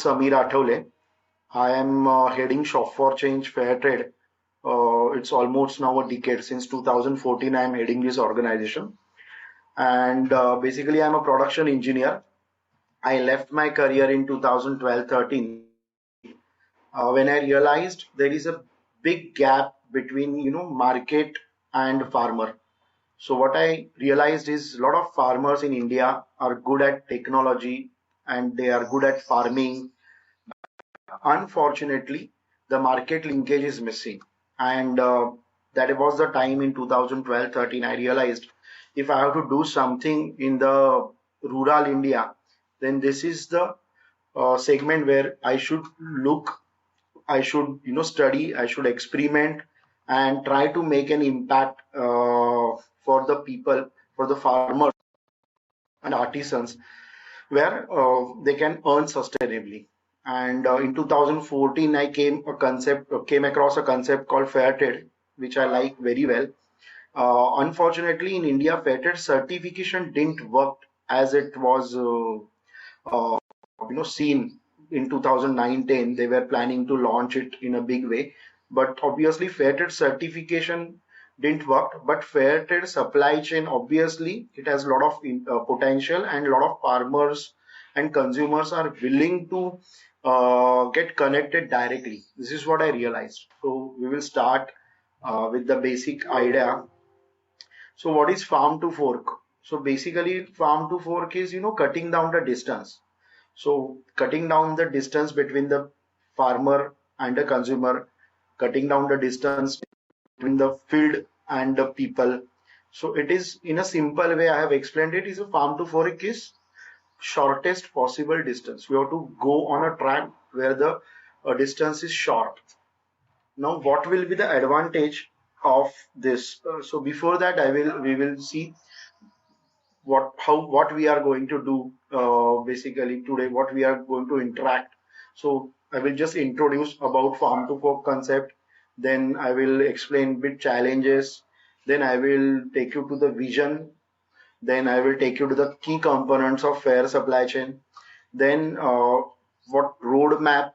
Samir Athole. I am heading Shop for Change Fair Trade. It's almost now a decade since 2014. I am heading this organization, and basically I'm a production engineer. I left my career in 2012-13 when I realized there is a big gap between market and farmer. So what I realized is a lot of farmers in India are good at technology and they are good at farming. Unfortunately, the market linkage is missing. And that was the time in 2012-13 I realized if I have to do something in the rural India, then this is the segment where I should look, I should study, I should experiment and try to make an impact for the people, for the farmers and artisans where they can earn sustainably. And in 2014, I came across a concept called fair trade, which I like very well. Unfortunately, in India, fair trade certification didn't work as it was, seen in 2009-10. They were planning to launch it in a big way, but obviously, fair trade certification didn't work. But fair trade supply chain, obviously, it has a lot of potential, and a lot of farmers and consumers are willing to get connected directly. This is what I realized. So we will start with the basic idea. So what is farm to fork? So basically, farm to fork is cutting down the distance. So cutting down the distance between the farmer and the consumer, cutting down the distance between the field and the people. So it is in a simple way I have explained it is a farm to fork is shortest possible distance. We have to go on a track where the distance is short. Now, what will be the advantage of this? So before that, we will see what we are going to do basically today, what we are going to interact. So I will just introduce about farm to fork concept, then I will explain bit challenges, then I will take you to the vision, then I will take you to the key components of fair supply chain, then what roadmap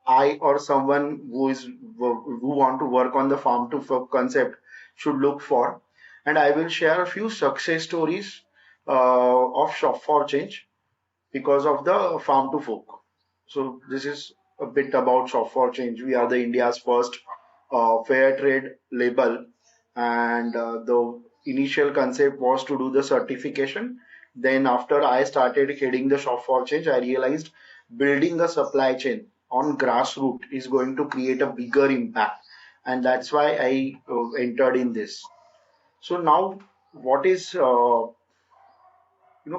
I or someone who want to work on the farm to fork concept should look for, and I will share a few success stories of Shop for Change because of the farm to fork. So this is a bit about Shop for Change. We are the India's first fair trade label, and the initial concept was to do the certification. Then after I started heading the Shop for Change, I realized building a supply chain on grassroots is going to create a bigger impact, and that's why I entered in this. So now, what is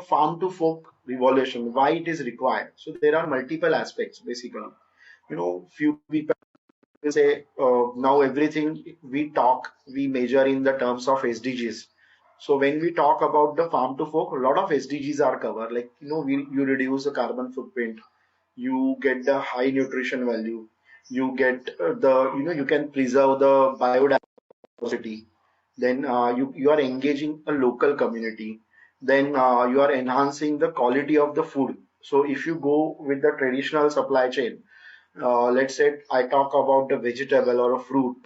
farm to fork revolution? Why it is required? So there are multiple aspects basically. Few people will say now everything we talk we measure in the terms of SDGs. So when we talk about the farm to fork, a lot of SDGs are covered. Like you reduce the carbon footprint, you get the high nutrition value, you get the you can preserve the biodiversity, then you are engaging a local community, then you are enhancing the quality of the food. So if you go with the traditional supply chain, let's say I talk about the vegetable or a fruit,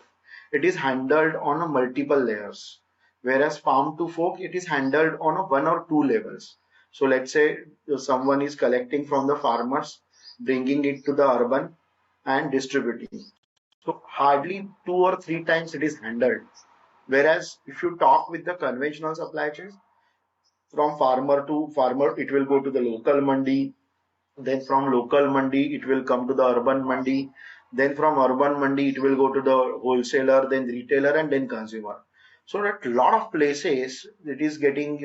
it is handled on a multiple layers, whereas farm to fork it is handled on a one or two levels. So let's say someone is collecting from the farmers, bringing it to the urban and distributing. So hardly two or three times it is handled. Whereas if you talk with the conventional supply chains, from farmer to farmer, it will go to the local mandi. Then from local mandi, it will come to the urban mandi. Then from urban mandi, it will go to the wholesaler, then retailer, and then consumer. So at a lot of places, it is getting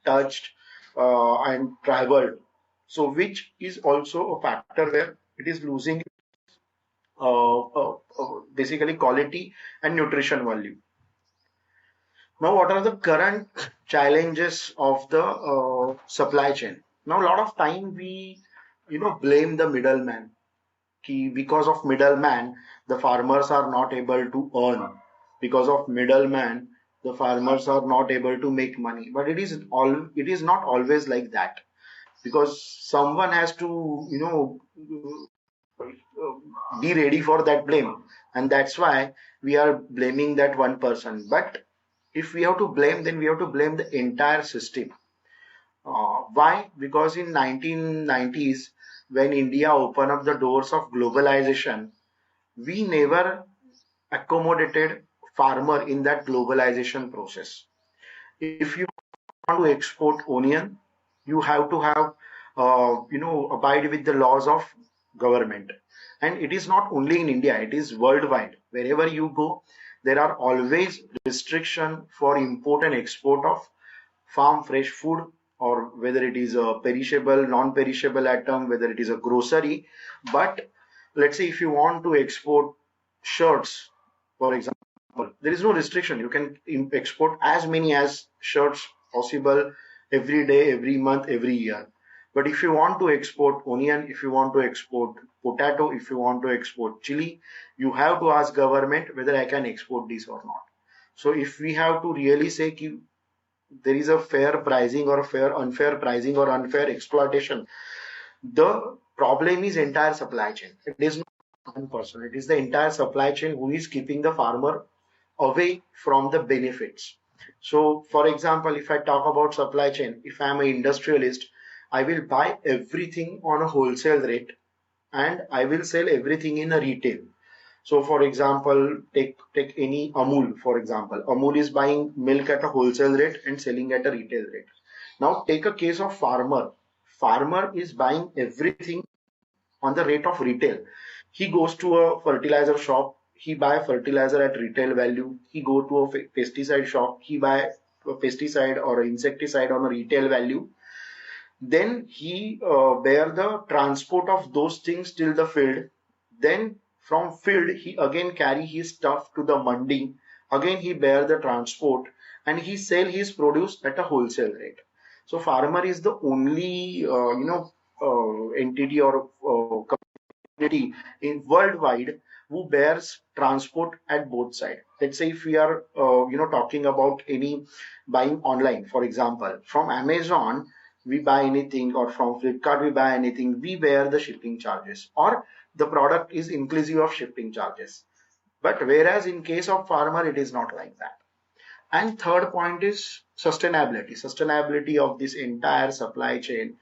touched and traveled. So which is also a factor where it is losing basically quality and nutrition value. Now, what are the current challenges of the supply chain? Now, a lot of time we, blame the middleman. Because of middleman, the farmers are not able to earn. Because of middleman, the farmers are not able to make money. But it is not always like that. because someone has to, be ready for that blame, and that's why we are blaming that one person. But if we have to blame, then we have to blame the entire system. Why? Because in 1990s, when India opened up the doors of globalization, we never accommodated farmer in that globalization process. If you want to export onion, you have to have, abide with the laws of government. And it is not only in India; it is worldwide. Wherever you go, there are always restriction for import and export of farm fresh food, or whether it is a perishable, non-perishable item, whether it is a grocery. But let's say if you want to export shirts, for example, there is no restriction. You can export as many as shirts possible every day, every month, every year. But if you want to export onion, if you want to export potato, if you want to export chili, you have to ask government whether I can export this or not. So if we have to really say ki there is a fair pricing or fair unfair pricing or unfair exploitation, the problem is entire supply chain. It is not one person, it is the entire supply chain who is keeping the farmer away from the benefits. So for example, if I talk about supply chain, if I am an industrialist, I will buy everything on a wholesale rate and I will sell everything in a retail. So for example, take any Amul, for example. Amul is buying milk at a wholesale rate and selling at a retail rate. Now take a case of farmer. Farmer is buying everything on the rate of retail. He goes to a fertilizer shop, he buy fertilizer at retail value. He go to a pesticide shop, he buy a pesticide or insecticide on a retail value. Then he bear the transport of those things till the field. Then from field he again carry his stuff to the mandi. Again he bear the transport and he sell his produce at a wholesale rate. So farmer is the only entity or community in worldwide who bears transport at both sides. Let's say if we are talking about any buying online, for example, from Amazon we buy anything, or from Flipkart we buy anything, we bear the shipping charges, or the product is inclusive of shipping charges. But whereas in case of farmer, it is not like that. And third point is sustainability of this entire supply chain.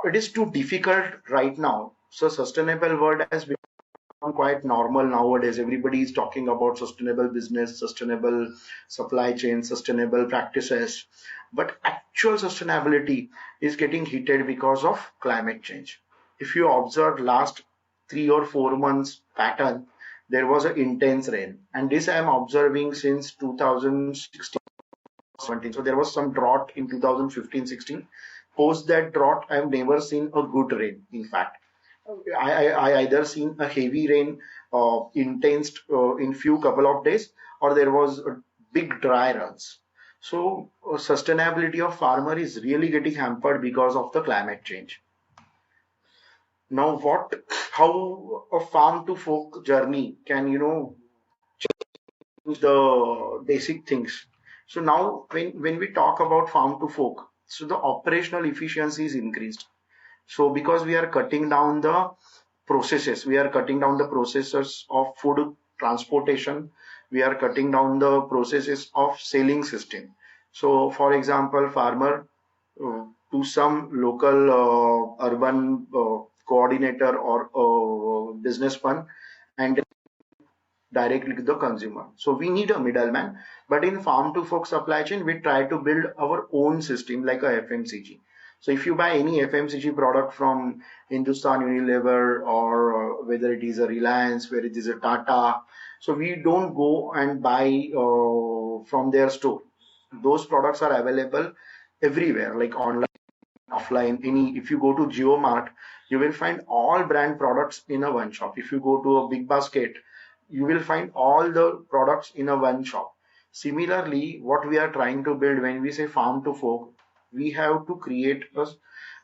It is too difficult right now. So sustainable word has become quite normal nowadays. Everybody is talking about sustainable business, sustainable supply chain, sustainable practices. But actual sustainability is getting heated because of climate change. If you observe last 3 or 4 months pattern, there was an intense rain. And this I am observing since 2016. So there was some drought in 2015-16. Post that drought, I have never seen a good rain. In fact, I either seen a heavy rain, intense in few couple of days, or there was a big dry runs. So sustainability of farmer is really getting hampered because of the climate change. Now, how a farm to fork journey can the basic things. So now when we talk about farm to fork, so the operational efficiency is increased. So because we are cutting down the processes, we are cutting down the processes of food transportation, we are cutting down the processes of selling system. So for example, farmer to some local urban coordinator or businessman and directly to the consumer. So we need a middleman. But in farm to fork supply chain, we try to build our own system like a FMCG. So if you buy any FMCG product from Hindustan Unilever, or whether it is a Reliance, whether it is a Tata, so we don't go and buy from their store. Those products are available everywhere, like online, offline. Any, if you go to JioMart, you will find all brand products in a one shop. If you go to a big basket, you will find all the products in a one shop. Similarly, what we are trying to build when we say farm to fork, we have to create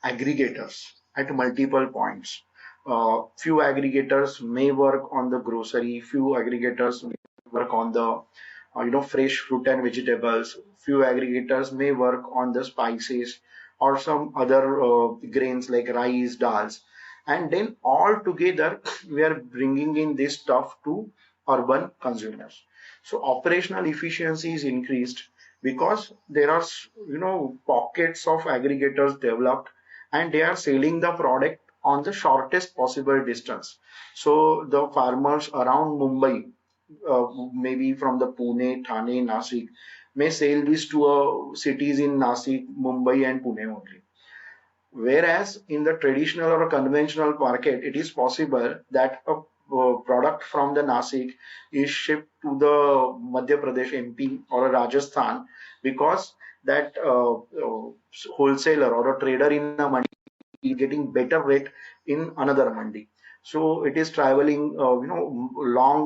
aggregators at multiple points. Few aggregators may work on the grocery, few aggregators may work on the fresh fruit and vegetables, few aggregators may work on the spices, or some other grains like rice, dals, and then all together we are bringing in this stuff to urban consumers. So operational efficiency is increased because there are pockets of aggregators developed, and they are selling the product on the shortest possible distance. So the farmers around Mumbai, maybe from the Pune, Thane, Nasik, may sell this to cities in Nasik, Mumbai, and Pune only. Whereas in the traditional or conventional market, it is possible that a product from the Nasik is shipped to the Madhya Pradesh MP or a Rajasthan, because that wholesaler or a trader in a mandi is getting better rate in another mandi. So it is traveling, long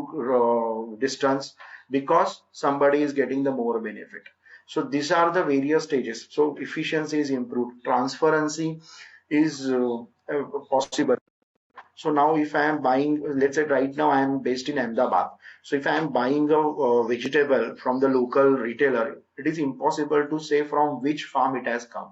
distance, because somebody is getting the more benefit. So these are the various stages. So efficiency is improved, transparency is possible. So now if I am buying, let's say right now I am based in Ahmedabad. So if I am buying a vegetable from the local retailer, it is impossible to say from which farm it has come.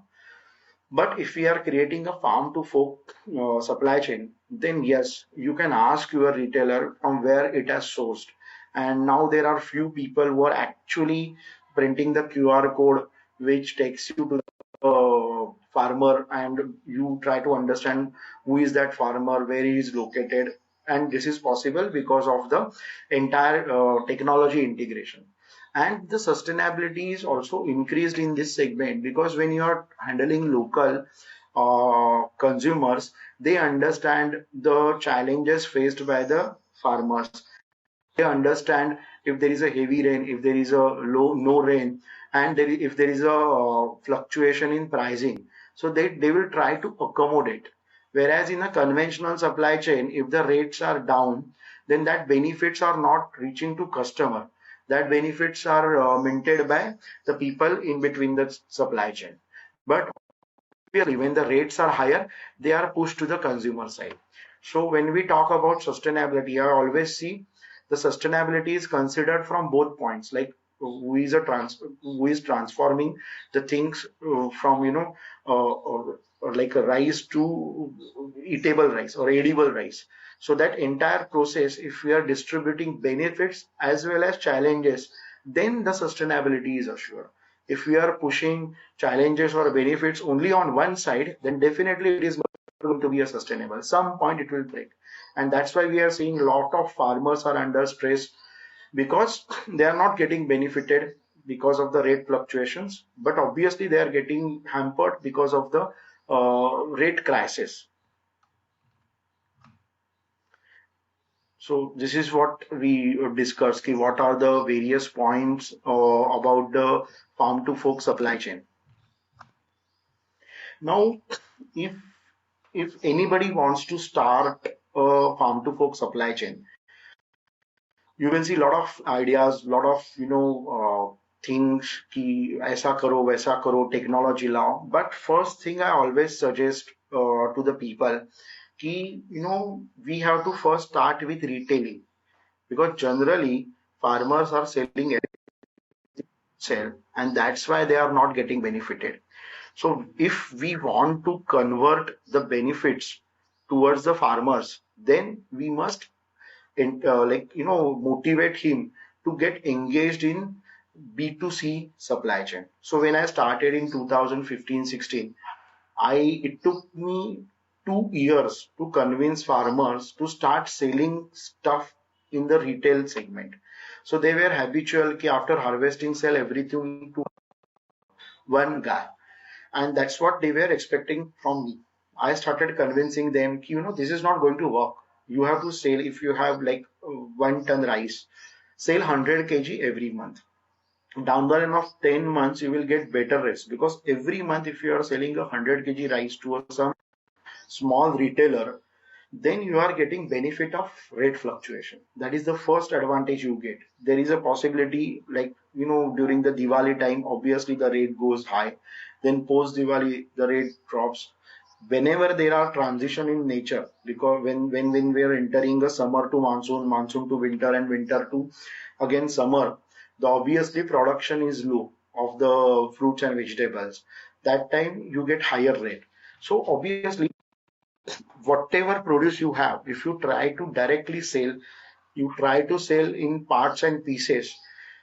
But if we are creating a farm to fork supply chain, then yes, you can ask your retailer from where it has sourced. And now there are few people who are actually printing the QR code, which takes you to the farmer, and you try to understand who is that farmer, where he is located. And this is possible because of the entire technology integration. And the sustainability is also increased in this segment, because when you are handling local consumers, they understand the challenges faced by the farmers. They understand if there is a heavy rain, if there is a low no rain, and if there is a fluctuation in pricing, so they will try to accommodate. Whereas in a conventional supply chain, if the rates are down, then that benefits are not reaching to customer. That benefits are minted by the people in between the supply chain. But obviously, when the rates are higher, they are pushed to the consumer side. So when we talk about sustainability, I always see the sustainability is considered from both points, like who is transforming the things from like a rice to eatable rice or edible rice. So that entire process, if we are distributing benefits as well as challenges, then the sustainability is assured. If we are pushing challenges or benefits only on one side, then definitely it is not going to be a sustainable. Some point it will break. And that's why we are seeing a lot of farmers are under stress, because they are not getting benefited because of the rate fluctuations, but obviously they are getting hampered because of the rate crisis. So this is what we discussed. What are the various points about the farm to fork supply chain? Now, if anybody wants to start a farm to fork supply chain, you will see a lot of ideas, lot of things कि ऐसा करो वैसा करो technology लाओ. But first thing I always suggest to the people कि we have to first start with retailing, because generally farmers are selling sell, and that's why they are not getting benefited. So if we want to convert the benefits towards the farmers, then we must motivate him to get engaged in B2C supply chain. So when I started in 2015-16, it took me 2 years to convince farmers to start selling stuff in the retail segment. So they were habitual कि after harvesting sell everything to one guy, and that's what they were expecting from me. I started convincing them कि, this is not going to work. You have to sell, if you have like 1 ton rice, sell 100 kg every month. Down the line of 10 months, you will get better rates, because every month if you are selling 100 kg rice to some small retailer, then you are getting benefit of rate fluctuation. That is the first advantage you get. There is a possibility, like during the Diwali time, obviously the rate goes high, then post Diwali the rate drops. Whenever there are transition in nature, because when we are entering a summer to monsoon, monsoon to winter, and winter to again summer, the obviously production is low of the fruits and vegetables. that time you get higher rate. So obviously, whatever produce you have, if you try to directly sell, you try to sell in parts and pieces,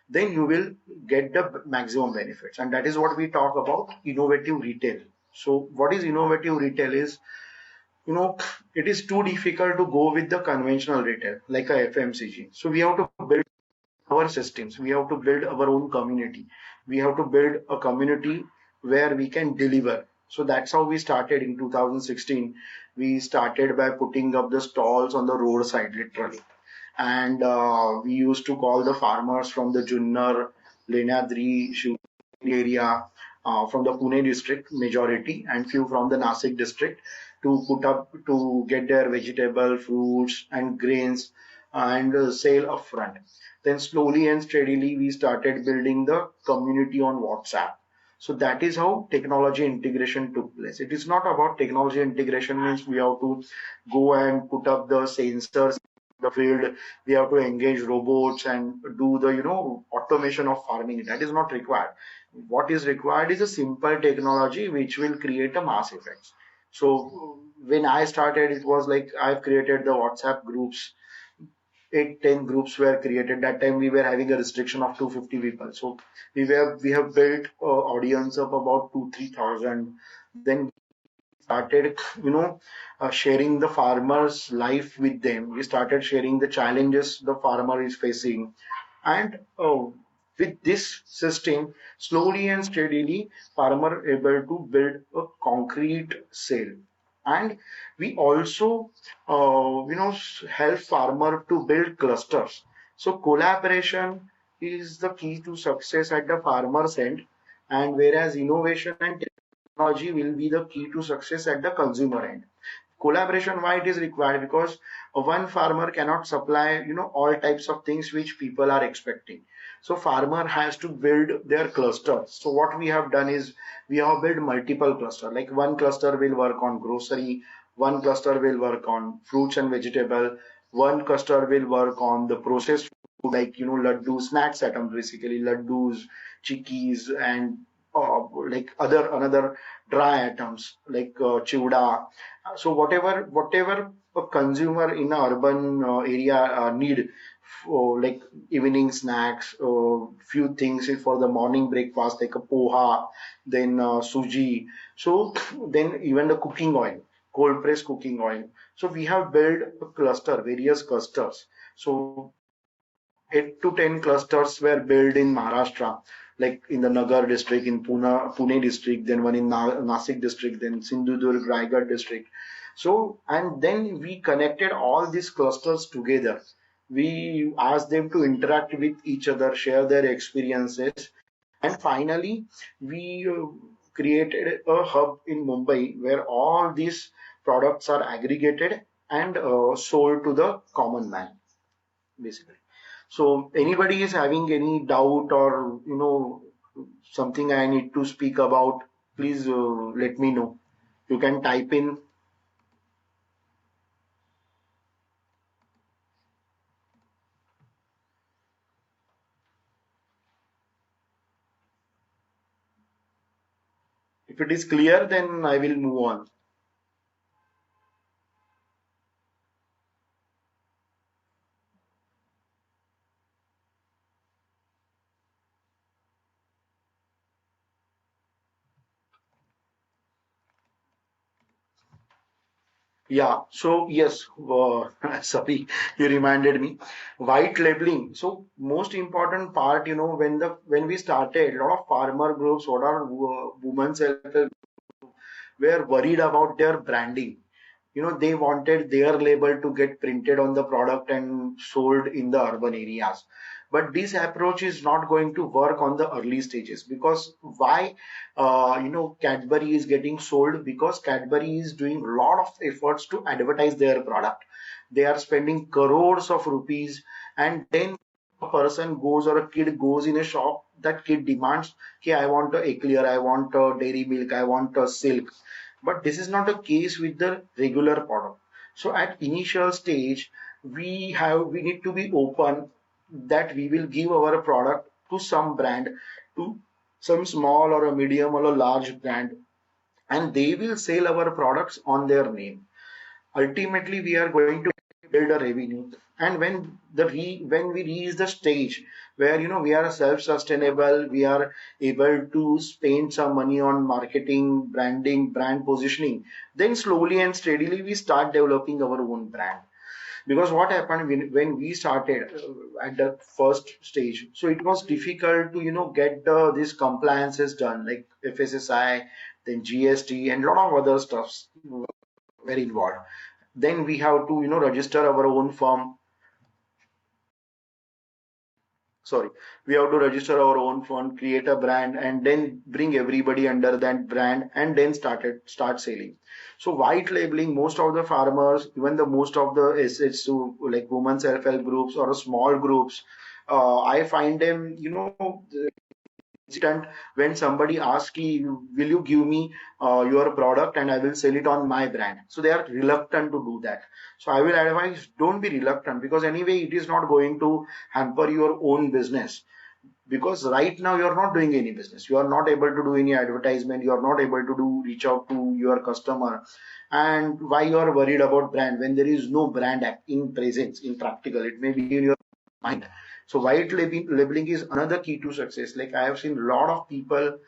then you will get the maximum benefits. And that is what we talk about innovative retail. So what is innovative retail is, you know, it is too difficult to go with the conventional retail like a FMCG. So we have to build our systems. We have to build our own community. We have to build a community where we can deliver. So that's how we started in 2016. We started by putting up the stalls on the roadside, literally. And we used to call the farmers from the Junnar, Lenadri, area, from the Pune district majority, and few from the Nasik district, to put up to get their vegetable, fruits and grains and sale upfront. Then slowly and steadily we started building the community on WhatsApp. So that is how technology integration took place. It is not about technology integration means we have to go and put up the sensors in the field. We have to engage robots and do the automation of farming. That is not required. What is required is a simple technology which will create a mass effect. So when I started, it was like I've created the WhatsApp groups. 8 10 groups were created. That time we were having a restriction of 250 people. So we have built audience of about 2 3,000. Then started sharing the farmer's life with them. We started sharing the challenges the farmer is facing. And with this system, slowly and steadily, farmer able to build a concrete sale. And we also, help farmer to build clusters. So collaboration is the key to success at the farmer's end, and whereas innovation and technology will be the key to success at the consumer end. Collaboration, why it is required? Because one farmer cannot supply all types of things which people are expecting. So farmer has to build their clusters. So what we have done is we have built multiple cluster. Like one cluster will work on grocery, one cluster will work on fruits and vegetable, one cluster will work on the processed food, like laddu snacks items, basically laddus, chikkis, and like other another dry items like chivda. So whatever a consumer in a urban area need for like evening snacks, few things for the morning breakfast like a poha, then suji. So then even the cooking oil, cold press cooking oil. So we have built a cluster, various clusters. So 8 to 10 clusters were built in Maharashtra, like in the Nagar district, in Pune district, then one in Nasik district, then Sindhudurg, Raigad district. So, and then we connected all these clusters together. We asked them to interact with each other, share their experiences, and finally, we created a hub in Mumbai where all these products are aggregated and sold to the common man, basically. So anybody is having any doubt or something I need to speak about, please let me know. You can type in. If it is clear, then I will move on. Yeah, so yes, sorry, you reminded me. White labeling. So most important part, when we started, a lot of farmer groups, what are women self were worried about their branding. They wanted their label to get printed on the product and sold in the urban areas. But this approach is not going to work on the early stages. Because why? Cadbury is getting sold because Cadbury is doing a lot of efforts to advertise their product. They are spending crores of rupees, and then a person goes or a kid goes in a shop, that kid demands, okay, I want a eclair, I want a dairy milk, I want a silk. But this is not the case with the regular product. So at initial stage, we need to be open that we will give our product to some brand to some small or a medium or a large brand, and they will sell our products on their name. Ultimately, we are going to build a revenue. And when we reach the stage where we are self-sustainable, we are able to spend some money on marketing, branding, brand positioning, then slowly and steadily we start developing our own brand. Because what happened when we started at the first stage, so it was difficult to get these compliances done, like FSSI, then GST, and a lot of other stuffs were involved. Then we have to register our own firm. Sorry, we have to register our own firm, create a brand, and then bring everybody under that brand, and then start selling. So white labeling, most of the farmers, even the most of the assets to like women self-help groups or small groups, I find them hesitant when somebody asks you, will you give me your product and I will sell it on my brand. So they are reluctant to do that. So I will advise, don't be reluctant, because anyway it is not going to hamper your own business. Because right now you are not doing any business, you are not able to do any advertisement, you are not able to do reach out to your customer. And why you are worried about brand when there is no brand in presence, in practical, it may be in your mind. So white labeling is another key to success. Like I have seen a lot of people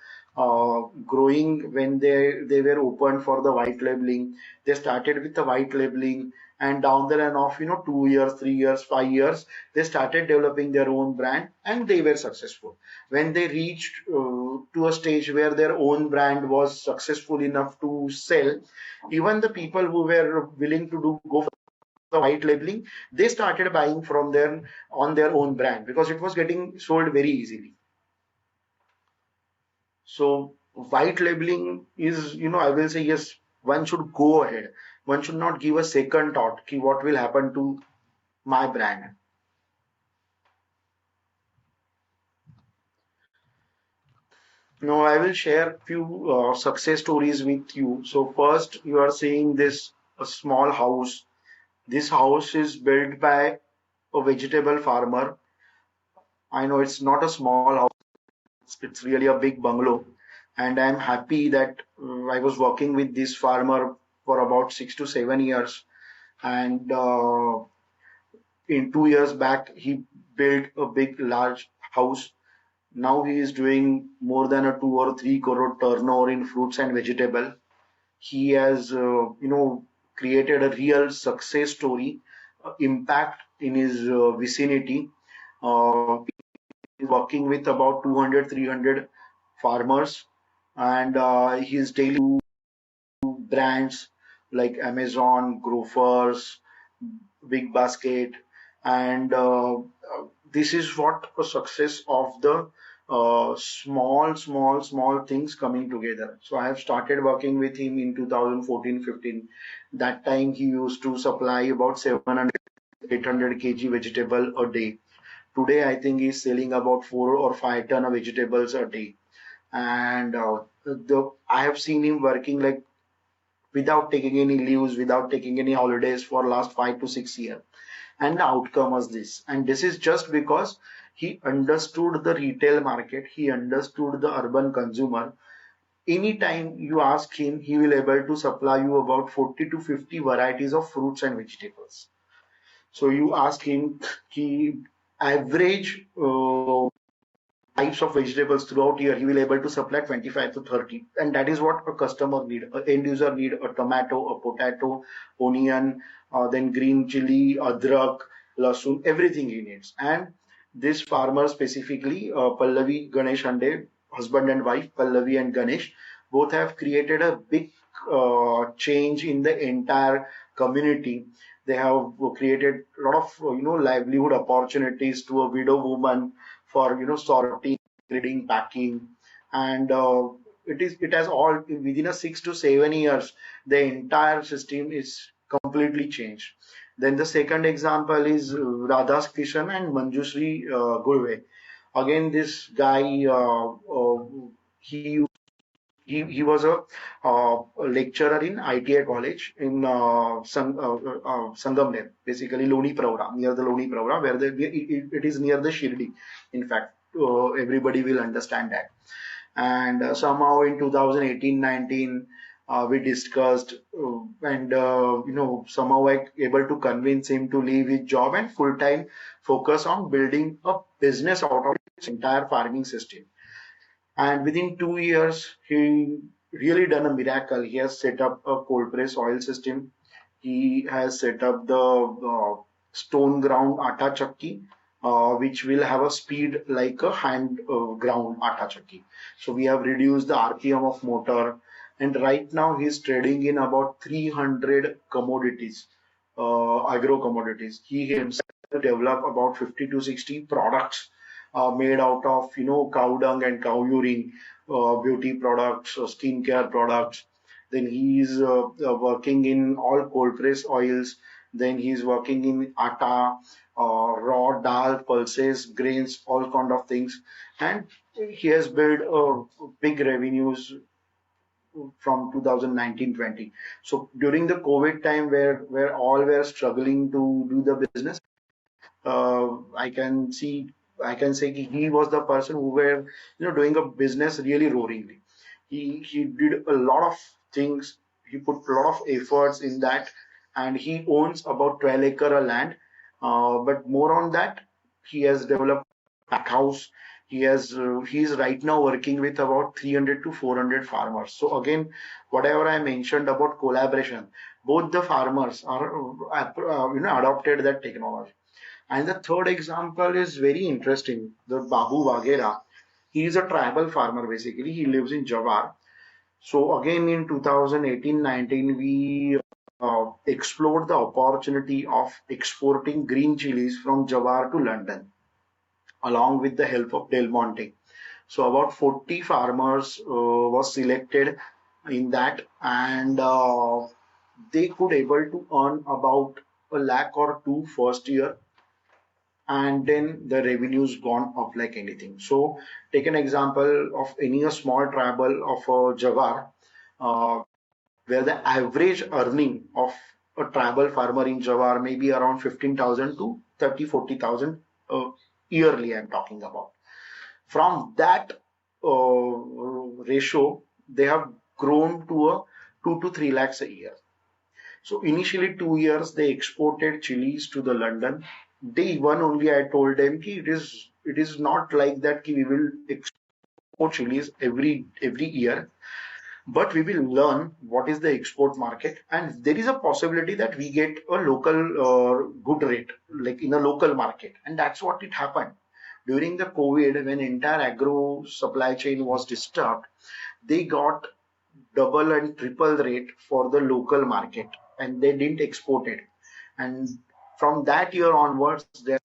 growing when they were open for the white labeling. They started with the white labeling, and down the line of 2 years, 3 years, 5 years, they started developing their own brand and they were successful. When they reached to a stage where their own brand was successful enough to sell, even the people who were willing to go for the white labeling, they started buying from their on their own brand because it was getting sold very easily. So white labeling is, I will say yes, one should go ahead. One should not give a second thought ki what will happen to my brand. Now I will share few success stories with you. So first, you are seeing this a small house. This house is built by a vegetable farmer. I know it's not a small house; it's really a big bungalow, and I'm happy that I was working with this farmer for about 6 to 7 years. And in 2 years back, he built a big, large house. Now he is doing more than a 2 or 3 crore turnover in fruits and vegetable. He has created a real success story, impact in his vicinity. He's working with about 200, 300 farmers, and he's daily brands like Amazon, Grofers, Big Basket, and this is what a success of the small things coming together. So I have started working with him in 2014-15. That time he used to supply about 700, 800 kg vegetable a day. Today I think he's selling about 4 or 5 ton of vegetables a day. And I have seen him working like without taking any leaves, without taking any holidays for last 5 to 6 years. And the outcome was this. And this is just because he understood the retail market, he understood the urban consumer. Anytime you ask him, he will able to supply you about 40 to 50 varieties of fruits and vegetables. So you ask him, he average types of vegetables throughout year, he will able to supply 25 to 30, and that is what a customer need, a end user need: a tomato, a potato, onion, then green chili, adrak, lasun, everything he needs. And this farmer specifically, Pallavi Ganesh Hande, husband and wife Pallavi and Ganesh, both have created a big change in the entire community. They have created a lot of livelihood opportunities to a widow woman for sorting, grading, packing, and it has all within a 6 to 7 years. The entire system is completely changed. Then the second example is Radha Kishan and Manjushri Gurve. Again, this guy, he he was a lecturer in ITI college in Sangamner, basically Loni Pravra, near the Loni Pravra, it is near the Shirdi. In fact, everybody will understand that. And somehow in 2018-19 we discussed, and somehow I able to convince him to leave his job and full time focus on building a business out of his entire farming system. And within 2 years, he really done a miracle. He has set up a cold press oil system. He has set up the stone ground atta chakki, which will have a speed like a hand ground atta chakki. So we have reduced the RPM of motor, and right now he's trading in about 300 commodities, agro commodities. He himself developed about 50 to 60 products made out of cow dung and cow urine, beauty products, skincare products. Then he is working in all cold press oils. Then he is working in atta, raw dal, pulses, grains, all kind of things. And he has built big revenues from 2019-20. So during the COVID time, where all were struggling to do the business, I can see, I can say he was the person who were doing a business really roaringly. He did a lot of things. He put a lot of efforts in that, and he owns about 12 acre of land. But more on that, he has developed pack house. He is right now working with about 300 to 400 farmers. So again, whatever I mentioned about collaboration, both the farmers are adopted that technology. And the third example is very interesting. The Babu Waghera, he is a tribal farmer basically. He lives in Jawar. So again in 2018-19, we explored the opportunity of exporting green chilies from Jawar to London along with the help of Del Monte. So about 40 farmers was selected in that, and they could able to earn about a lakh or two first year, and then the revenues gone up like anything. So take an example of any a small tribal of Jawar, uh, where the average earning of a tribal farmer in Jawar may be around 15,000 to 30-40,000 yearly. I'm talking about. From that ratio, they have grown to a 2 to 3 lakhs a year. So initially 2 years they exported chilies to the London. Day one only I told them ki it is not like that ki we will export chilies every year, but we will learn what is the export market, and there is a possibility that we get a local good rate like in a local market, and that's what it happened during the COVID when entire agro supply chain was disturbed. They got double and triple rate for the local market, and they didn't export it. And from that year onwards, they're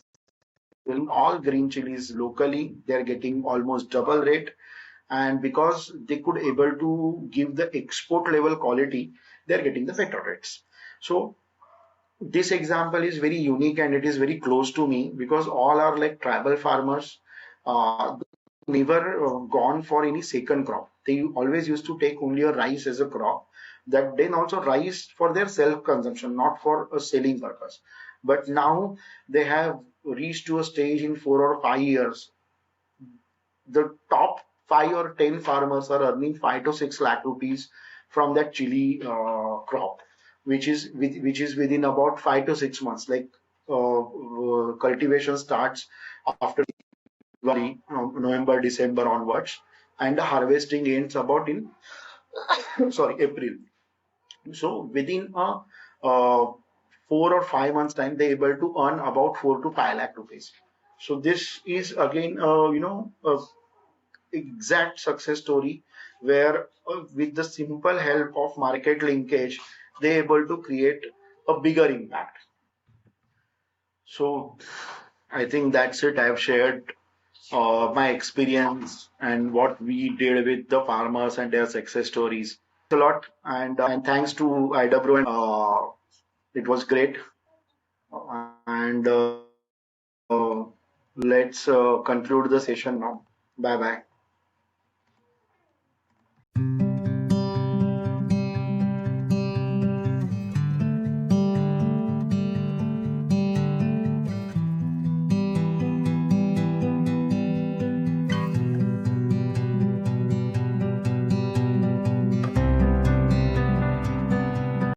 selling all green chilies locally. They're getting almost double rate, and because they could able to give the export level quality, they're getting the better rates. So this example is very unique and it is very close to me because all are like tribal farmers. Never gone for any second crop. They always used to take only a rice as a crop. That then also rice for their self consumption, not for a selling purpose. But now they have reached to a stage in 4 or 5 years. The top 5 or 10 farmers are earning 5 to 6 lakh rupees from that chili crop, which is within about 5 to 6 months. Like cultivation starts after January, November, December onwards, and the harvesting ends about in sorry April. So within a 4 or 5 months time, they able to earn about 4 to 5 lakh rupees. So this is again a exact success story where with the simple help of market linkage, they able to create a bigger impact. So I think that's it. I've shared my experience and what we did with the farmers and their success stories. A lot, and thanks to IW, and it was great. And let's conclude the session now. Bye bye.